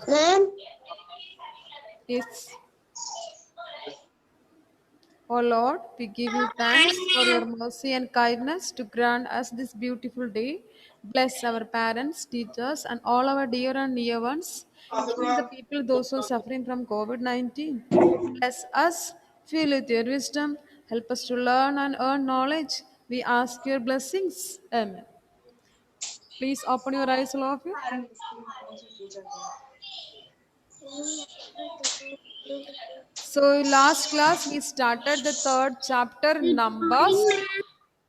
Ma'am, Yes. O Lord, we give you thanks for your mercy and kindness to grant us this beautiful day. Bless our parents, teachers, and all our dear and near ones. Heal the people, those who are suffering from COVID 19. Bless us, fill with your wisdom. Help us to learn and earn knowledge. We ask your blessings. Amen. Please open your eyes, all of you. So, last class we started the third chapter, good morning, Numbers. ma'am.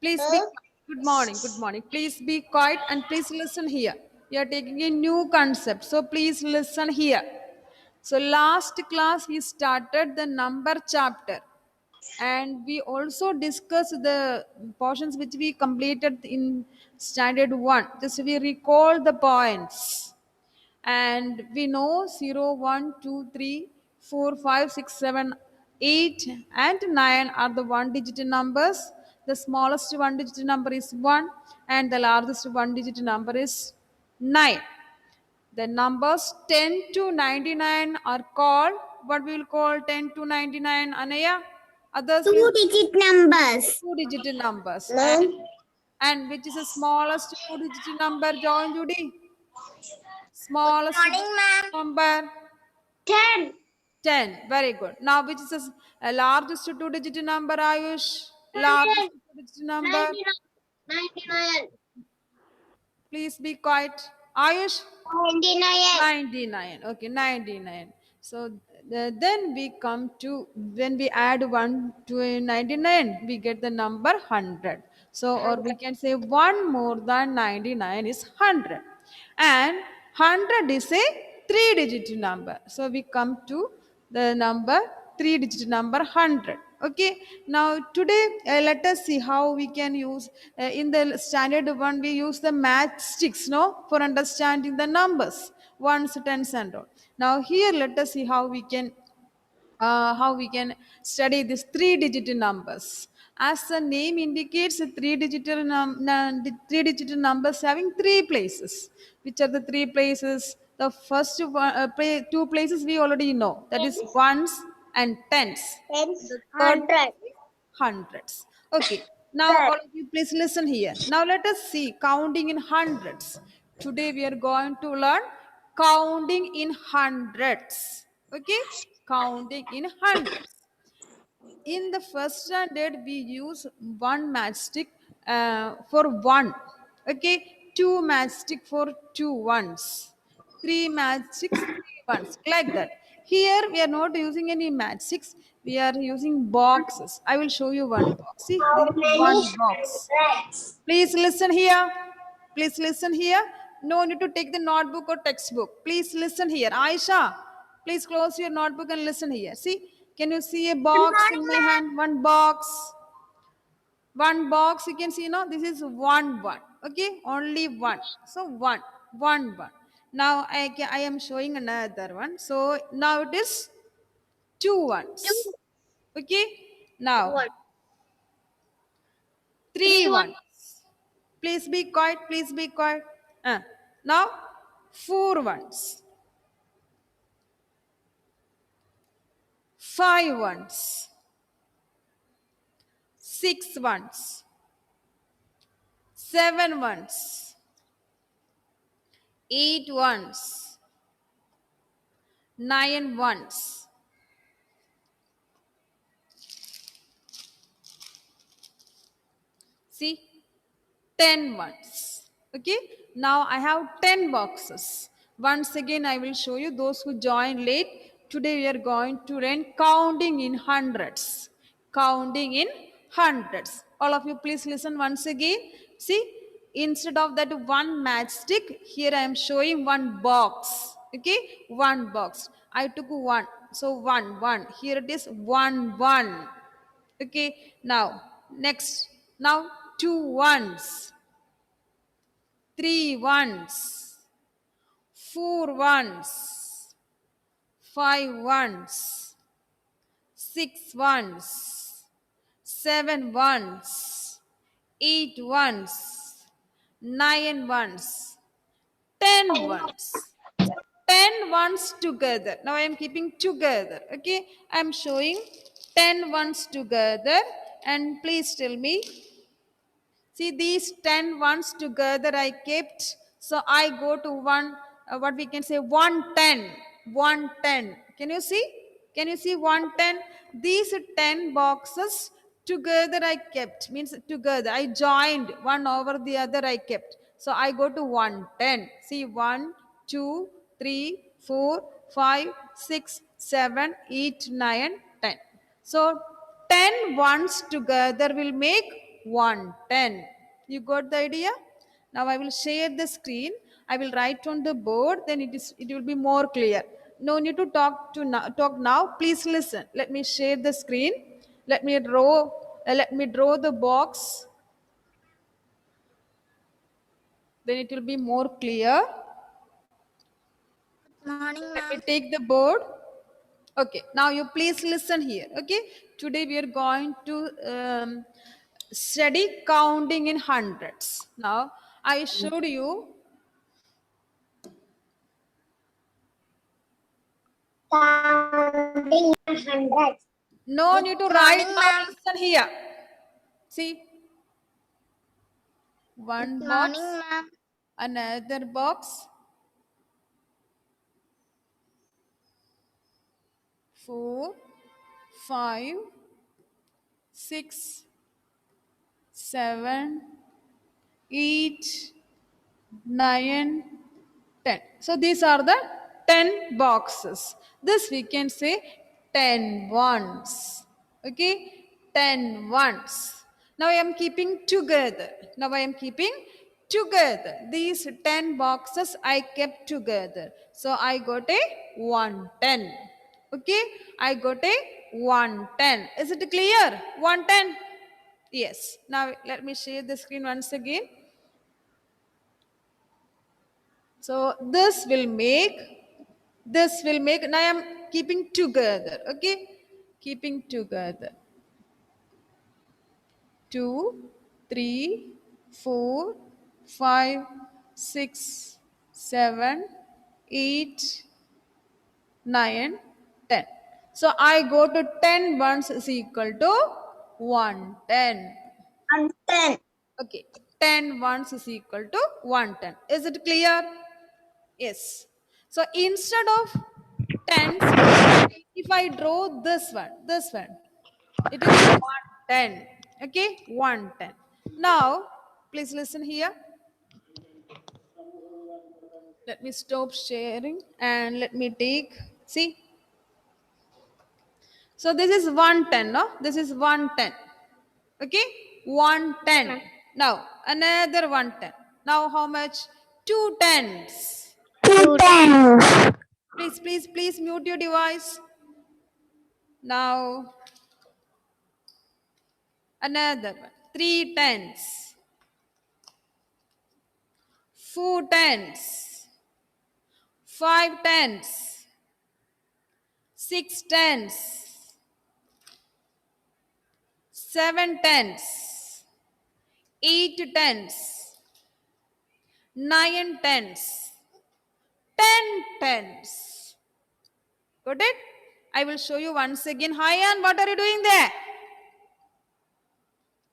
Please be Huh? quiet. Good morning. Good morning. Please be quiet and please listen here. We are taking a new concept. So please listen here. So last class we started the number chapter and we also discussed the portions which we completed in standard 1. Just we recall the points and we know 0, 1, 2, 3, 4, 5, 6, 7, 8, and 9 are the one digit numbers. The smallest one digit number is 1 and the largest one digit number is 9. The numbers 10 to 99 are called what we will call 10 to 99, Anaya. Others please, Two-digit numbers. two digit numbers, Ma'am, and which is the smallest two digit number, John Judy? good Smallest morning, ma'am. number 10. 10. Very good. Now, which is the largest two digit number, Ayush? Largest 100. two digit number. 99. 99. Please be quiet. Ayush? 99. 99. Okay, 99. So then we come to when we add 1 to a 99, we get the number 100. So, or we can say 1 more than 99 is 100. And 100 is a three digit number. So, we come to the number three digit number 100. Okay, now today let us see how we can use in the standard one we use the matchsticks, no, for understanding the numbers, ones, tens, and all. Now here let us see how we can study these three digit numbers. As the name indicates, three digit numbers having three places. Which are the three places? The first one, two places we already know, that is Tens. ones and tens. Tens. The third 100. hundreds. Okay, now Sir. all of you please listen here. Now let us see counting in hundreds. Today we are going to learn counting in hundreds. Okay, counting in hundreds. In the first standard we use one matchstick for one. Okay, two matchstick for two ones, three matchsticks, three ones, like that. Here we are not using any matchsticks, we are using boxes. I will show you one box. See, this How is many one box. hundreds? Please listen here. Please listen here. No need to take the notebook or textbook. Please listen here. Aisha, please close your notebook and listen here. See, can you see a Good box morning, in my ma'am. hand? One box. One box. You can see, no, this is one. Okay, only one. So one. Now I am showing another one. So now it is two ones. Two. Okay, now One. three Three one. ones. Please be quiet. Please be quiet. Now, four ones, five ones, six ones, seven ones, eight ones, nine ones. See, 10 ones. Okay, now I have 10 boxes. Once again, I will show you those who join late. Today, we are going to learn counting in hundreds. Counting in hundreds. All of you, please listen once again. See, instead of that one matchstick, here I am showing one box. Okay, one box. I took one. So, one. Here it is one. Okay, now next. Now two ones, three ones, four ones, five ones, six ones, seven ones, eight ones, nine ones, 10 ones. 10 10 ones together. Now I am keeping together. Okay, I am showing 10 ones together, and please tell me. See, these 10 ones together I kept. So I go to one, what we can say, 110. 110. Can you see? Can you see 110? These 10 boxes together I kept. Means together. I joined one over the other I kept. So I go to 110. See, 1, 2, 3, 4, 5, 6, 7, 8, 9, 10. So 10 ones together will make 110. You got the idea? Now I will share the screen. I will write on the board. Then it will be more clear. No need to talk now. Please listen. Let me share the screen. Let me draw. Let me draw the box. Then it will be more clear. Morning, Let me ma'am. take the board. Okay, now you please listen here. Okay, today we are going to study counting in hundreds. Now I showed you. Counting 100. No need to Good write morning, now. ma'am. Listen here. See, one Good box, morning, ma'am. another box, 4, 5, 6, 7, 8, 9, 10. So these are the 10 boxes. This we can say 10 ones. Okay, 10 ones. Now I am keeping together. Now I am keeping together. These 10 boxes I kept together. So I got a 110. Okay, I got a 110. Is it clear? 110? Yes. Now let me share the screen once again. So this will make, now I am keeping together, okay? Keeping together. 2, 3, 4, 5, 6, 7, 8, 9, 10. So I go to 10 ones is equal to 110. 110. Okay, 10 ones is equal to 110. Is it clear? Yes. So instead of tens, if I draw this one, it will be 110. Okay, 110. Now, please listen here. Let me stop sharing and let me take, see. So this is 110, no? This is 110. Okay, 110. Now, another 110. Now, how much? Two tens. 210. Please mute your device. Now, another one. Three tens. Four tens. Five tens. Six tens. Seven tens. Eight tens. Nine tens. 10 tens. Got it? I will show you once again. Hayan, what are you doing there?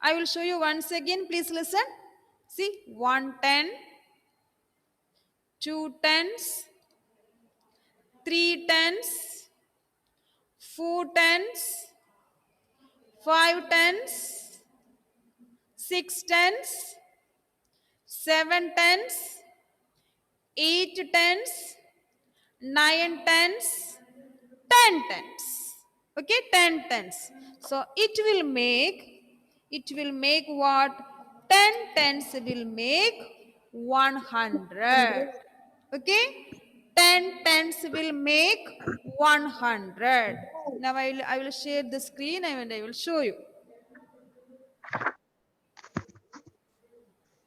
I will show you once again. Please listen. See, 110, two tens, three tens, four tens, five tens, six tens, seven tens, eight tens, nine tens, 10 tens. Okay, 10 tens. So it will make what? 10 tens will make 100. Okay, 10 tens will make 100. Now I will share the screen and I will show you.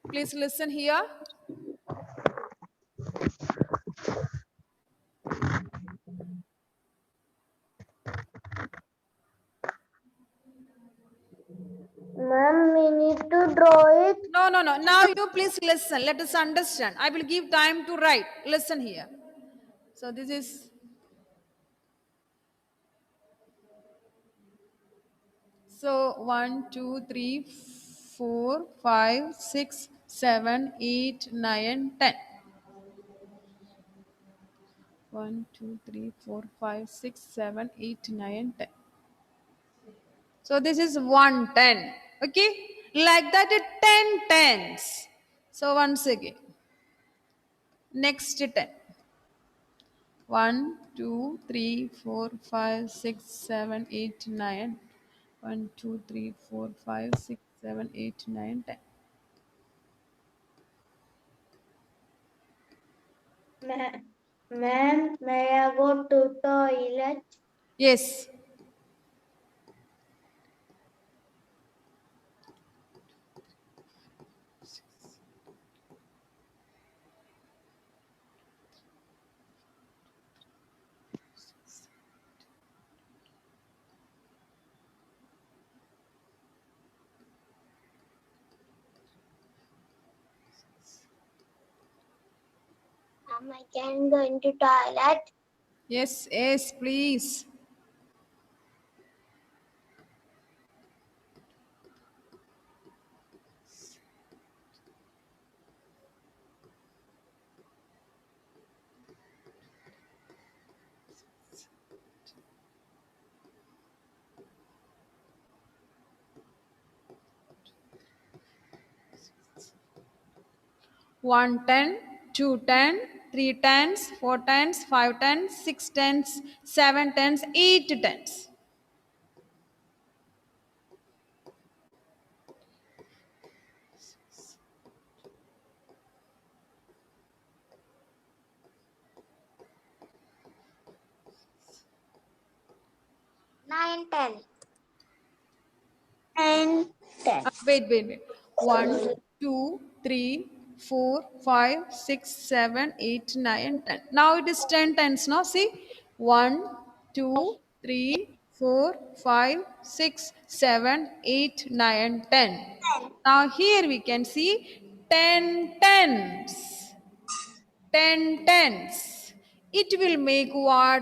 Please listen here. Ma'am, we need to draw it. No. Now you please listen. Let us understand. I will give time to write. Listen here. So this is so 1, 2, 3, 4, 5, 6, 7, 8, 9, 10. 1, 2, 3, 4, 5, 6, 7, 8, 9, 10. So this is 110. Okay? Like that, 10 tens. So once again, next 10. 1, 2, 3, 4, 5, 6, 7, 8, 9. 1, 2, 3, 4, 5, 6, 7, 8, 9, 10. Ma'am, may I go to toilet? Yes. Ma'am, I can go into toilet. Yes, yes, please. One ten, 210, 3 tens, 4 tens, 5 tens, 6 tens, 7 tens, 8 tens. Nine, 10. And 10. Wait. 1, 2, 3, 4, 5, 6, 7, 8, 9, 10. Now it is 10 tens. Now see 1, 2, 3, 4, 5, 6, 7, 8, 9, 10. Now here we can see 10 tens. 10 tens. It will make what?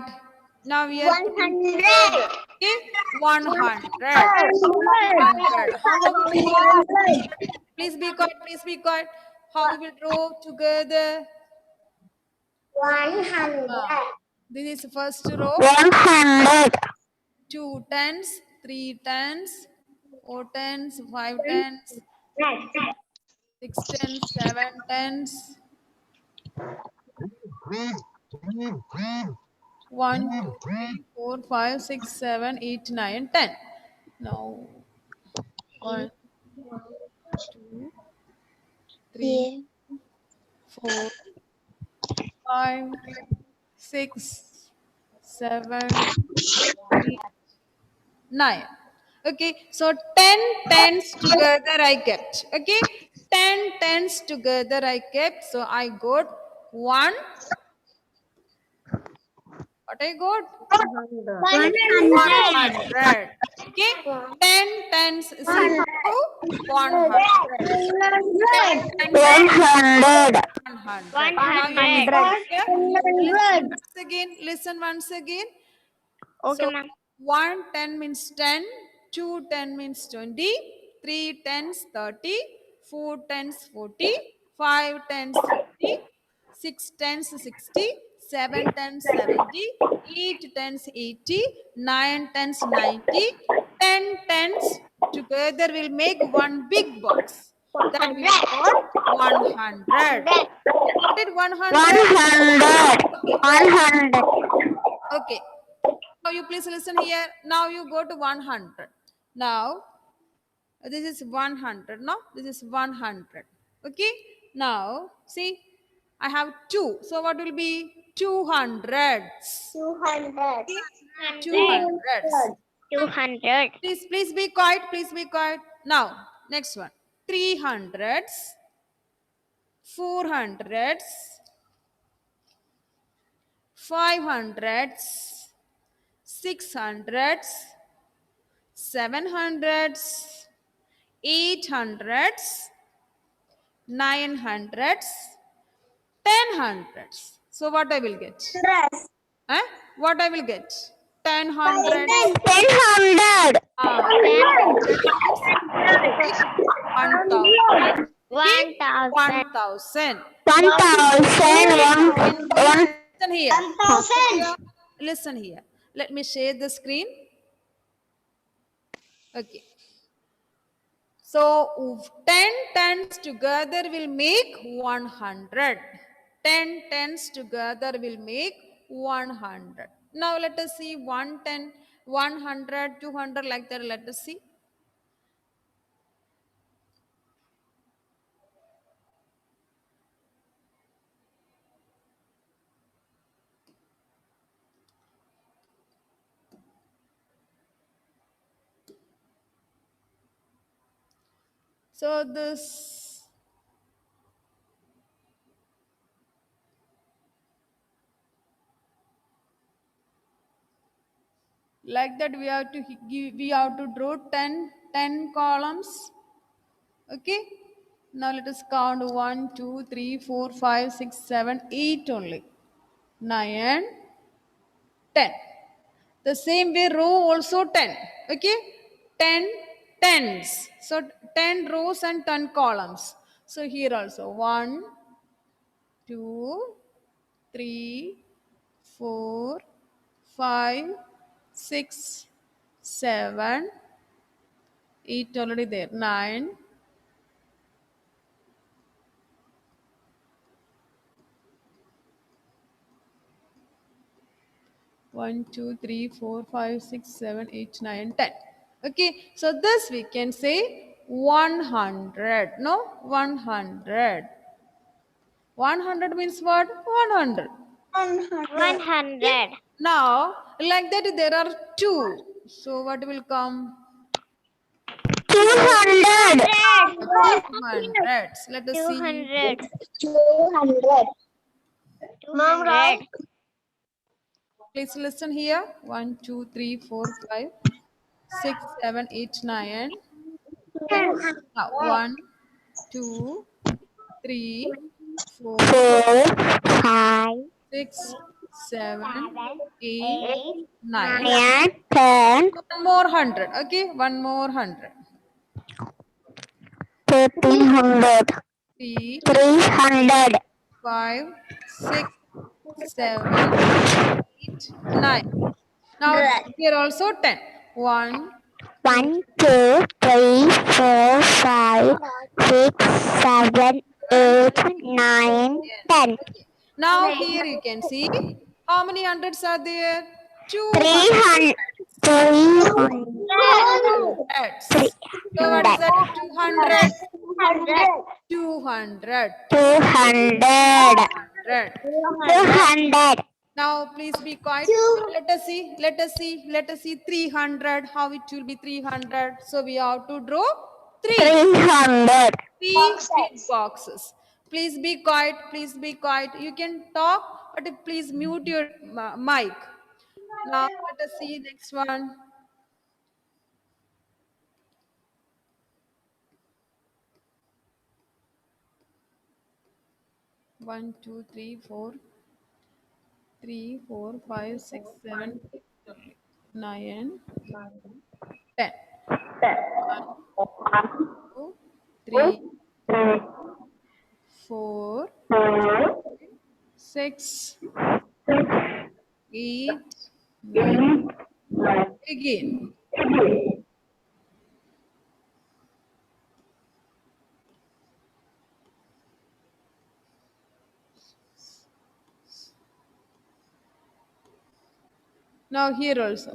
Now we are putting together. 100. Okay? 100. 100. How we will draw together? Please be quiet. Please be quiet. How we will draw together? 100. This is first row. 100. 2 tens, 3 tens, 4 tens, 5 tens, 6 tens, 7 tens. 1, 2, 3, 4, 5, 6, 7, 8, 9, 10. Now 1, 2, 3, Yeah. 4, 5, 6, 7, 8, 9. Okay, so 10 tens together I kept. Okay, 10 tens together I kept. So I got 1. What I got? 100. 100. Okay, 10 tens is equal to 100. 10 tens is 100. 100. Now you make it clear. Listen once again. Listen once again. Okay, So ma'am. 110 means 10, 210 means 20, 3 tens 30, 4 tens 40, 5 tens 50, 6 tens 60, 7 tens 70, 8 tens 80, 9 tens 90, 10 tens together will make one big box. That we will call 100. Got it? 100. 100. Okay. Now you please listen here. Now you go to 100. Now this is 100. No, this is 100. Okay. Now see, I have 2. So what will be 200s? 200. 200s. 200. Please be quiet. Please be quiet. Now next one. 300s, 400s, 500s, 600s, 700s, 800s, 900s, 1000s. So what I will get? Dress. What I will get? 10 hundred. 1000. Ah, 1000. 1000. 1000. Listen here. 1000. Listen here. Let me share the screen. Okay. So 10 tens together will make 100. 10 tens together will make 100. Now let us see 110, 100, 200 like that. Let us see. So this like that we have to draw 10 columns. Okay. Now let us count 1, 2, 3, 4, 5, 6, 7, 8 only. 9, 10. The same way row also 10. Okay. 10 tens. So 10 rows and 10 columns. So here also 1, 2, 3, 4, 5, 6, 7, 8 already there. 9, 1, 2, 3, 4, 5, 6, 7, 8, 9, 10. Okay, so this we can say 100. No, 100. 100 means what? 100. 100. Now, like that, there are two. So, what will come? 200. 200. Let us see. 200. 200. Mom, right? Please listen here. 1, 2, 3, 4, 5, 6, 7, 8, 9. Now, 1, 2, 3, 4, 4, 5, 6, 7, 8, 8, 9. 9, 10, One more 100. Okay, one more 100. 1300, 3, 300, 5, 6, 7, 8, 9. Now here also 10. 1, 2, 1, 2, 3, 4, 5, 6, 7, 7. 8, 9, 10. Now here you can see how many hundreds are there? 200. 300, 300, Hundreds. So what is that? 200. 200, 200. 200, 200. 200, Now please be quiet. Let us see. Let us see. Let us see 300. How it will be 300. So we have to draw 3. 300. Three big boxes. Please be quiet. Please be quiet. You can talk, but please mute your mic. Now let us see next one. One, two, three, four, 3, 4, 5, 6, 7, 8, 9, 10. 2, 3, 4, 6, 8, 9. Again. Now here also.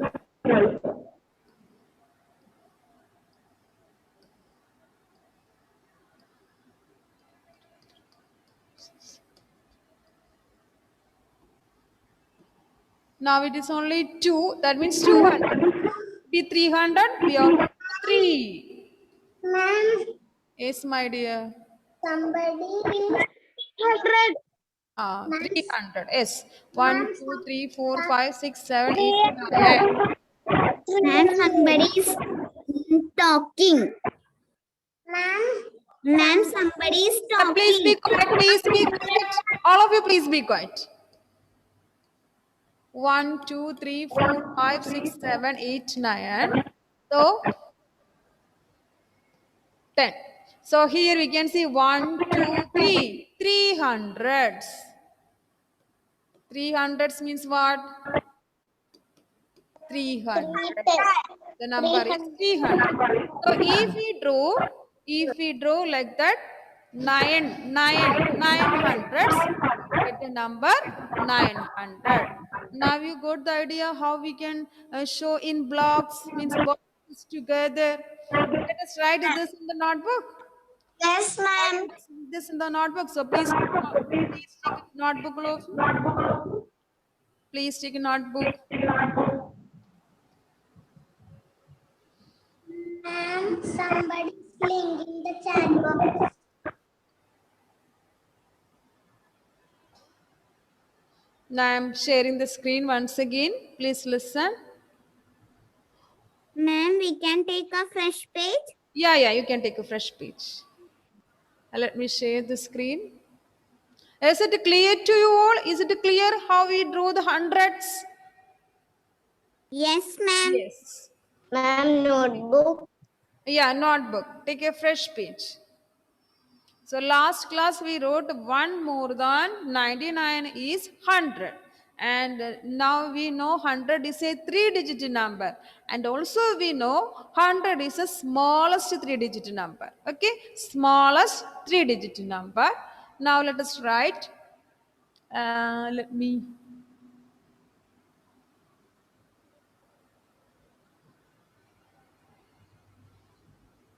Now it is only 2. That means 200. Be 300. We have 3. Ma'am, Yes, my dear. somebody 100. 300. Yes. 1, 2, 3, 4, 5, 6, 7, 8, 9. Ma'am, somebody's talking. Ma'am, somebody's Please be talking. quiet. Please be quiet. All of you, please be quiet. 1, 2, 3, 4, 5, 6, 7, 8, 9. So 10. So here we can see 1, 2, 3. 300s. 300s means what? 300. The number is 300. So if we draw like that, 900s, get the number 900. Now you got the idea how we can show in blocks, means boxes together. Let us write this in the notebook. Yes, Write ma'am. this in the notebook. So please take a notebook also. Please take a notebook. Ma'am, somebody's link in the chat box. Now I am sharing the screen once again. Please listen. Ma'am, we can take a fresh page. Yeah, you can take a fresh page. Let me share the screen. Is it clear to you all? Is it clear how we draw the hundreds? Yes, ma'am. Yes. Ma'am, notebook. Yeah, notebook. Take a fresh page. So last class we wrote 1 more than 99 is 100. And now we know 100 is a 3-digit number. And also we know 100 is the smallest 3-digit number. Okay, smallest 3-digit number. Now let us write. Let me.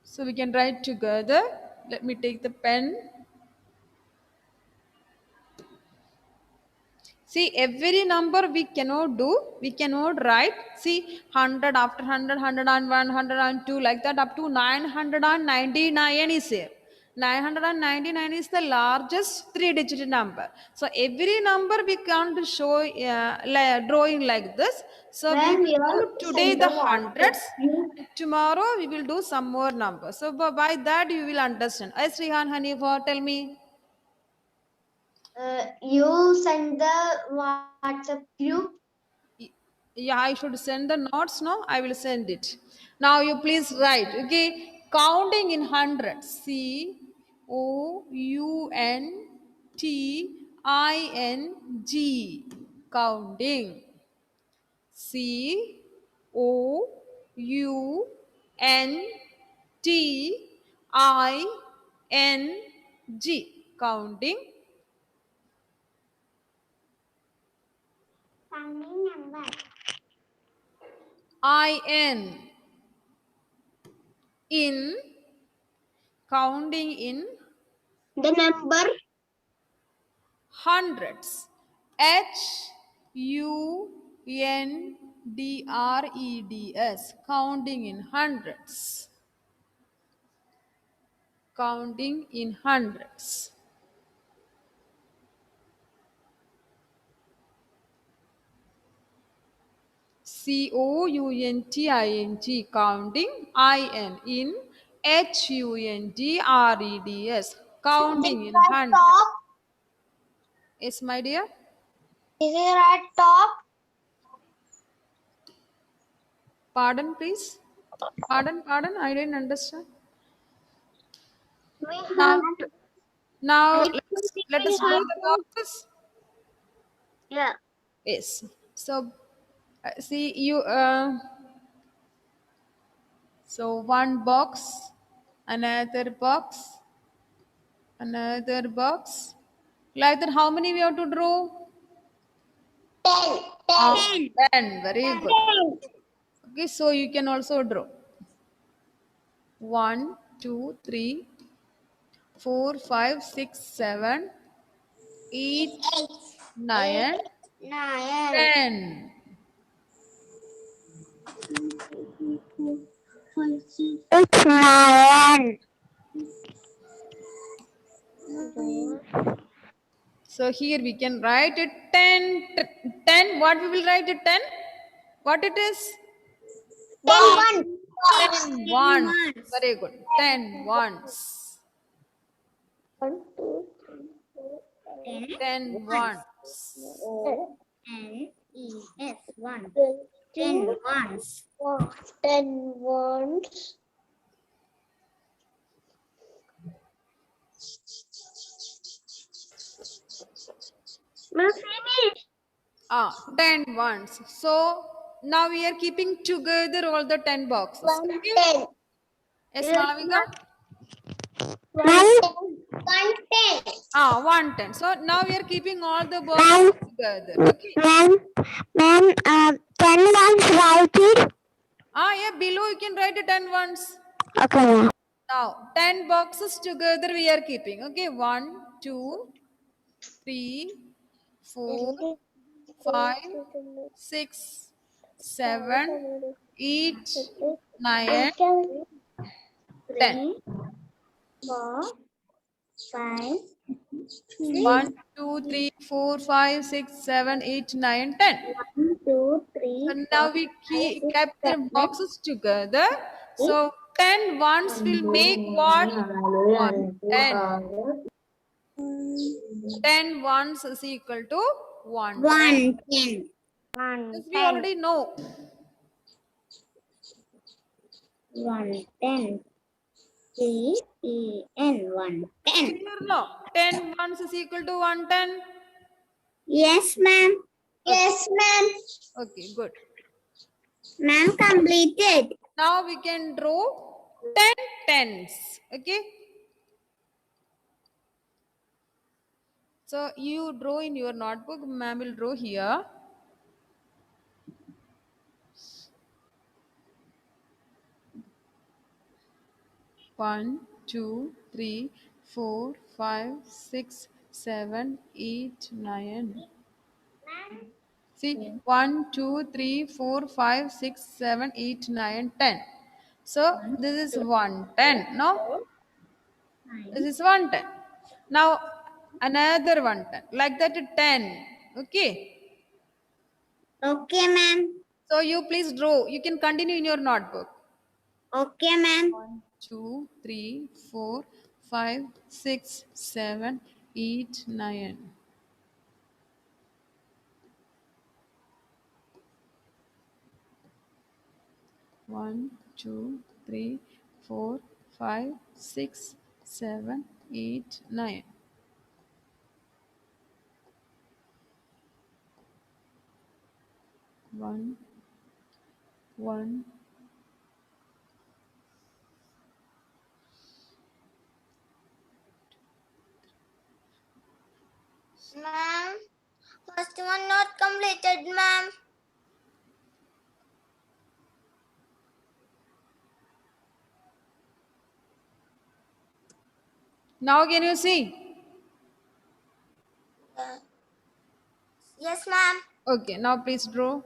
So we can write together. Let me take the pen. See, every number we cannot do, we cannot write. See, 100 after 100, 101, 102, like that, up to 999 is here. 999 is the largest 3-digit number. So, every number we can't show drawing like this. So, we Ma'am, you will have do to today send the the WhatsApp hundreds. group. And tomorrow we will do some more numbers. So, by that you will understand. As Rihan Hanifa, tell me. You send the WhatsApp group. Yeah, I should send the notes. No, I will send it now. You please write. Okay, counting in hundreds. COUNTING. Counting. COUNTING. Counting. Counting number. IN. In. Counting in The number. hundreds. HUNDREDS. Counting in hundreds. Counting in hundreds. COUNTING. Counting. In HUNDREDS. Counting in Right hundreds. top. Yes, my dear. Is it right top? Pardon, please. Pardon. I didn't understand. We Now, have to. now I let we us draw have the to. boxes. Yeah. Yes. So, see you. So one box, another box, another box. Like that, how many we have to draw? 10. Ah, 10. 10. Very good. 10. Okay, so you can also draw 1, 2, 3, 4, 5, 6, 7, 8, 8. 9, 9. 10. It's 9. So here we can write it 10. 10. What we will write it 10? What it is? 10. 10 ones. Very good. 10 ones. 1, 2, 3, 4, 5, 10 ones. N-E-S, one. 20, 10 ones. 10 ones. Ma'am, finish. 10 ones. So now we are keeping together all the 10 boxes. Okay? 110. Yes, Yes, Malavika? ma'am. 110. 110. So now we are keeping all the boxes together. Okay. Ma'am, 10 ones write it. Yeah, below you can write it 10 ones. Okay, ma'am. Now 10 boxes together we are keeping. Okay. 1, 2, 3, 4, 5, 6, 7, 8, 9, 10. 3, 4, 5, 1, 2, 3, 4, 5, 6, 7, 8, 9, 10. 1, 2, 3, So 4, now we 5, 6, kept the 7, boxes together. 8. So 10 ones will make what? 110. 10 ones is equal to 110. 110. This we already know. 110. T-E-N, 110. Clear no? 10 ones is equal to 110. Yes, ma'am. Yes, ma'am. Okay, good. Ma'am, completed. Now we can draw 10 tens. Okay. So you draw in your notebook. Ma'am will draw here. One, two, three, 4, 5, 6, 7, 8, 9. See, 1, 2, 3, 4, 5, 6, 7, 8, 9, 10. So this is 110. No? This is 110. Now another 110. Like that 10. Okay. Okay, ma'am. So you please draw. You can continue in your notebook. Okay, ma'am. 1, 2, 3, 4, 5, 6, 7, 8, 9. One, two, three, 4, 5, 6, 7, 8, 9. One, one. Ma'am, first one not completed, ma'am. Now can you see? Yes, ma'am. Okay, now please draw.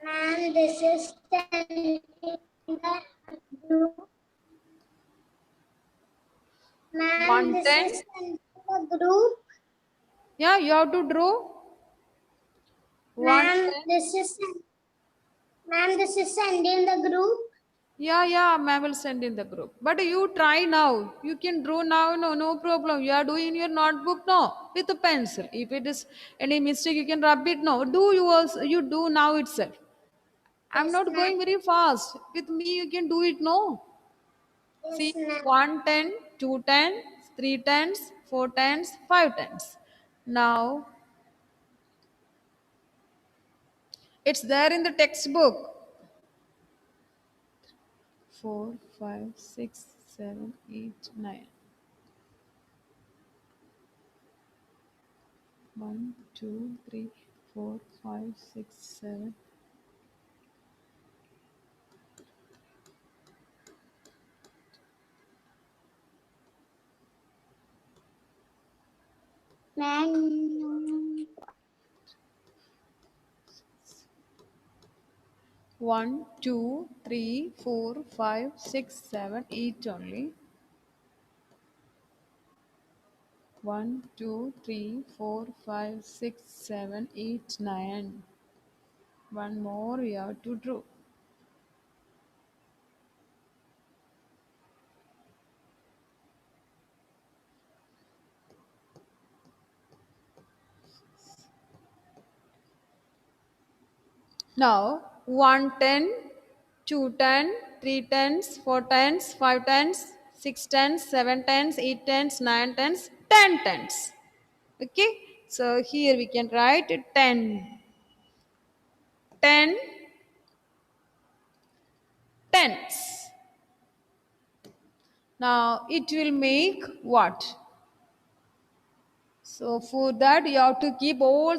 Ma'am, this is the group. Ma'am, this 110. is the group. Yeah, you have to draw. Ma'am, 110. this is sent in the group. Yeah, ma'am will send in the group. But you try now. You can draw now. No problem. You are doing in your notebook. No, with a pencil. If it is any mistake, you can rub it. No, do you also, you do now itself. I'm Yes, not ma'am. going very fast. With me, you can do it. No. Yes, See, ma'am. 110, 210, 3 tens, 4 tens, 5 tens. Now, it's there in the textbook. 4, 5, 6, 7, 8, 9. 1, 2, 3, 4, 5, 6, 7. Ma'am. 1, 2, 3, 4, 5, 6, 7, 8 only. 1, 2, 3, 4, 5, 6, 7, 8, 9. One more we have to draw. Now 1 10, 2 10, 3 tens, 4 tens, 5 tens, 6 tens, 7 tens, 8 tens, 9 tens, 10 tens. Okay, so here we can write 10, 10 tens. Now it will make what? So for that you have to keep all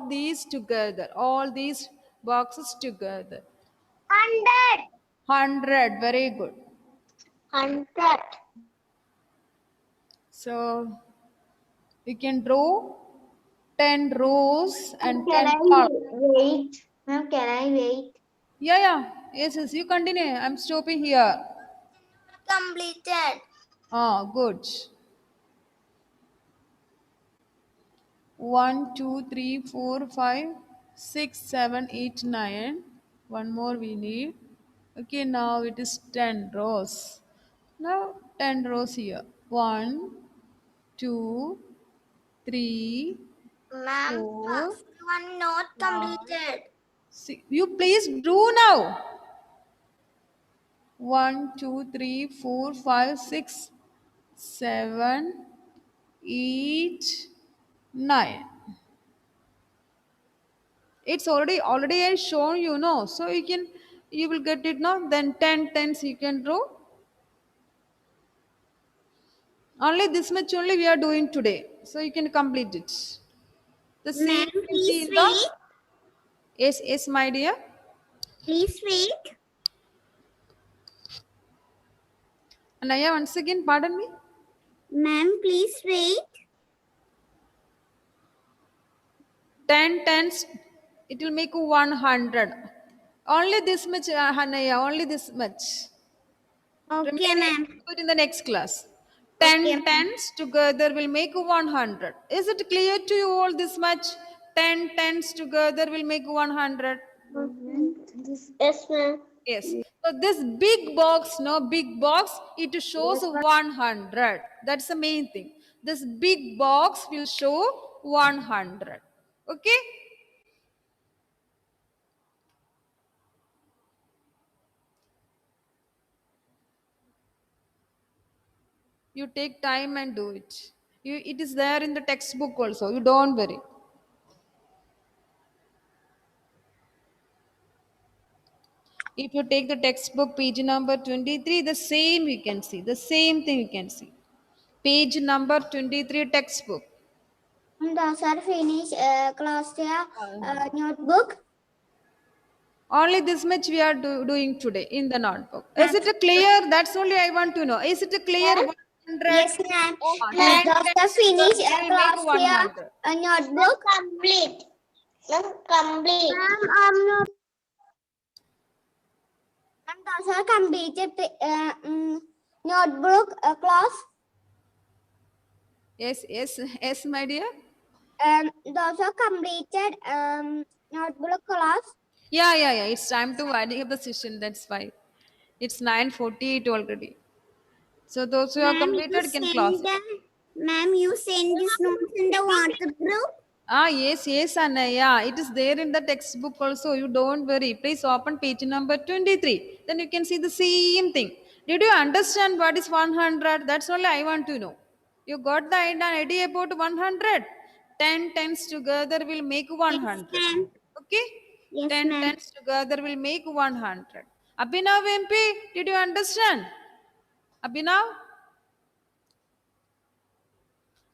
these together, all these boxes together. 100. 100, very good. 100. So you can draw 10 rows and Can 10 I columns. wait? Ma'am, can I wait? Yeah. Yes, yes, you continue. I'm stopping here. Completed. Ah, good. 1, 2, 3, 4, 5, 6, 7, 8, 9. One more we need. Okay, now it is 10 rows. Now 10 rows here. 1, 2, 3, Ma'am, 4, first one not 5, completed. 6. You please do now. 1, 2, 3, 4, 5, 6, 7, 8, 9. It's already I shown you know, so you will get it now. Then 10 tens you can draw. Only this much only we are doing today, so you can complete it. The same Ma'am, you can see please in the wait. yes, my dear. Please wait. Anaya, once again, pardon me. Ma'am, please wait. 10 tens, it will make 100. Only this much, Hanaya, only this much. Okay, Remaining, ma'am. do it in the next class. Okay, 10 ma'am. tens together will make 100. Is it clear to you all this much? 10 tens together will make 100. Yes, ma'am. Yes. So this big box, no big box, it shows 100. That's the main thing. This big box will show 100. Okay? You take time and do it. It is there in the textbook also. You don't worry. If you take the textbook page number 23, the same you can see. The same thing you can see. Page number 23 textbook. Does our finish class notebook? Only this much we are doing today in the notebook. Is it clear? That's only I want to know. Is it clear? 100. Yes, ma'am. Ma'am, 10 does the tens finish together will make class 100. notebook? Complete. Ma'am, complete. Ma'am, I'm not. Ma'am, does our completed notebook class? Yes, my dear. Those are completed notebook class. Yeah. It's time to winding up the session. That's why. It's 9:48 already. So those who have Ma'am, completed can close it. you send this notes in the WhatsApp group. Yes, Anna. Yeah, it is there in the textbook also. You don't worry. Please open page number 23. Then you can see the same thing. Did you understand what is 100? That's all I want to know. You got the idea about 100? 10 tens together will make Yes, 100. ma'am. Okay? Yes, 10 ma'am. tens together will make 100. Abhinav MP, did you understand? Abhinav?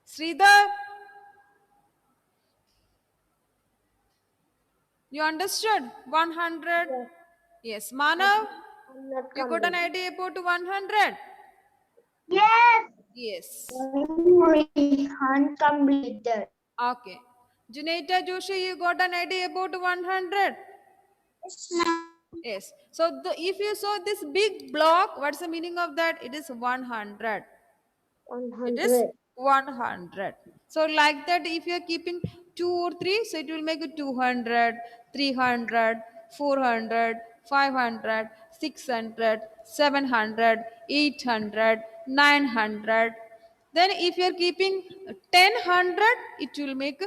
Sridhar? You understood? 100? Yes. Yes. Manav, I'm not you got an complete. idea about 100? Yes. Yes. Uncompleted. Okay. Junaita Joshi, you got an idea about 100? Yes, ma'am. Yes. So if you saw this big block, what's the meaning of that? It is 100. It is 100. 100. So like that, if you are keeping 2 or 3, so it will make it 200, 300, 400, 500, 600, 700, 800, 900. Then if you are keeping 1000, it will make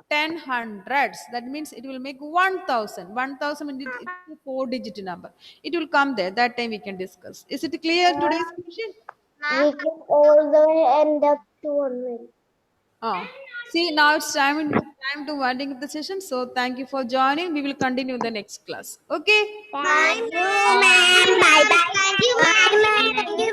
10 hundreds. That means it will make 1000. 1000 means it's a 4-digit number. It will come there. That time we can discuss. Is it clear today's question? We can all the way end up to 1 minute. Oh. See, now it's time to winding up the session. So thank you for joining. We will continue the next class. Okay. Thank you, ma'am. Bye bye. Thank you very much. Thank you